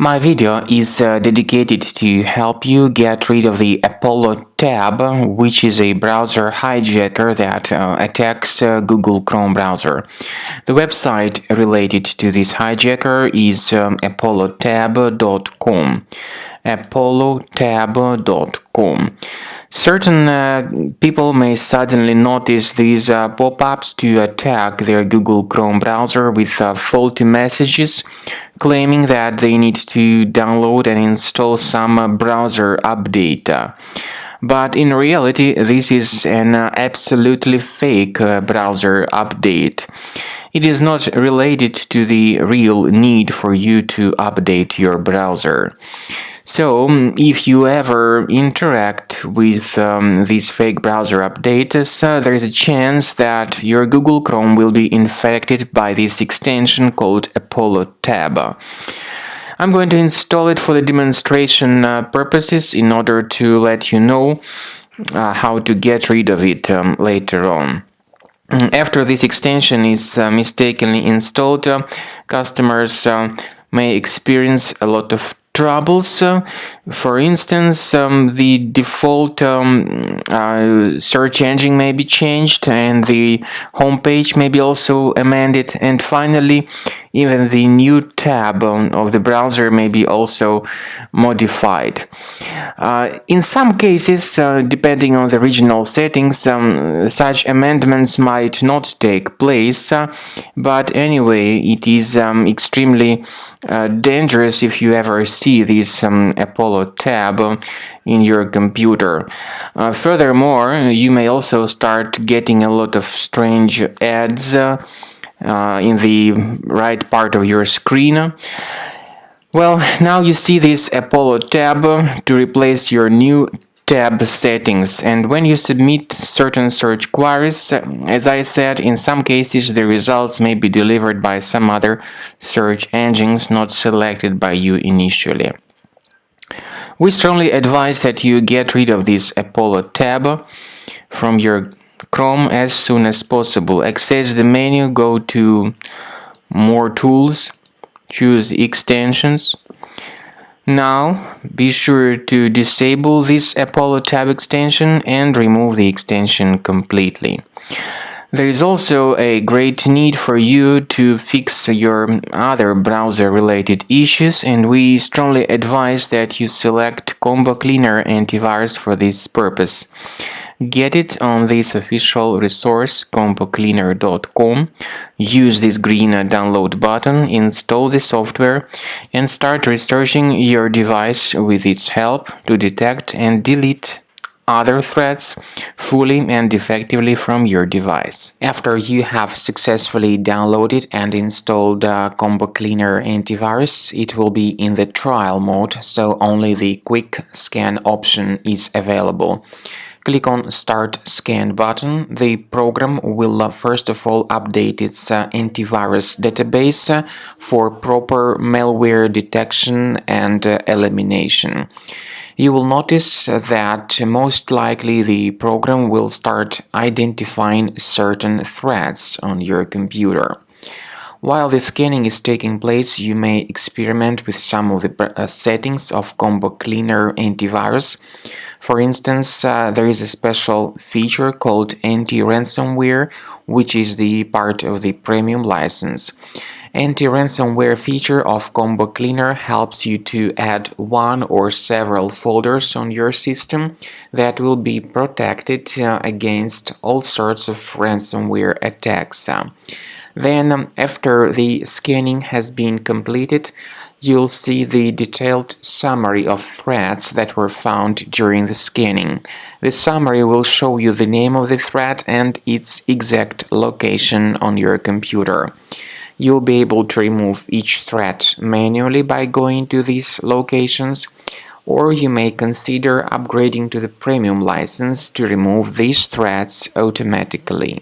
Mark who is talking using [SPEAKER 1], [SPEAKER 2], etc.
[SPEAKER 1] My video is dedicated to help you get rid of the Apollo tab, which is a browser hijacker that attacks Google Chrome browser. The website related to this hijacker is apollotab.com. apollotab.com. Certain people may suddenly notice these pop-ups to attack their Google Chrome browser with faulty messages claiming that they need to download and install some browser update. But in reality, this is an absolutely fake browser update. It is not related to the real need for you to update your browser. So, if you ever interact with these fake browser updates, there is a chance that your Google Chrome will be infected by this extension called Apollo Tab. I'm going to install it for the demonstration purposes in order to let you know how to get rid of it later on. After this extension is mistakenly installed, customers may experience a lot of troubles. For instance, the default search engine may be changed and the homepage may be also amended, and finally even the new tab of the browser may be also modified. In some cases, depending on the regional settings, such amendments might not take place, but anyway, it is extremely dangerous if you ever see this Apollo tab in your computer. Furthermore, you may also start getting a lot of strange ads in the right part of your screen. Well, now you see this Apollo tab to replace your new tab settings, and when you submit certain search queries, as I said, in some cases the results may be delivered by some other search engines not selected by you initially. We strongly advise that you get rid of this Apollo tab from your Chrome as soon as possible. Access the menu, go to More Tools, choose Extensions. Now, be sure to disable this Apollo tab extension and remove the extension completely. There is also a great need for you to fix your other browser-related issues, and we strongly advise that you select Combo Cleaner Antivirus for this purpose. Get it on this official resource, combocleaner.com. Use this green download button, install the software, and start researching your device with its help to detect and delete other threats fully and effectively from your device. After you have successfully downloaded and installed Combo Cleaner Antivirus, it will be in the trial mode, so only the quick scan option is available. Click on Start Scan button. The program will first of all update its antivirus database for proper malware detection and elimination. You will notice that most likely the program will start identifying certain threats on your computer. While the scanning is taking place, you may experiment with some of the settings of Combo Cleaner Antivirus. For instance, there is a special feature called anti-ransomware, which is the part of the premium license. Anti-ransomware feature of Combo Cleaner helps you to add one or several folders on your system that will be protected against all sorts of ransomware attacks. Then, after the scanning has been completed, you'll see the detailed summary of threats that were found during the scanning. The summary will show you the name of the threat and its exact location on your computer. You'll be able to remove each threat manually by going to these locations, or you may consider upgrading to the premium license to remove these threats automatically.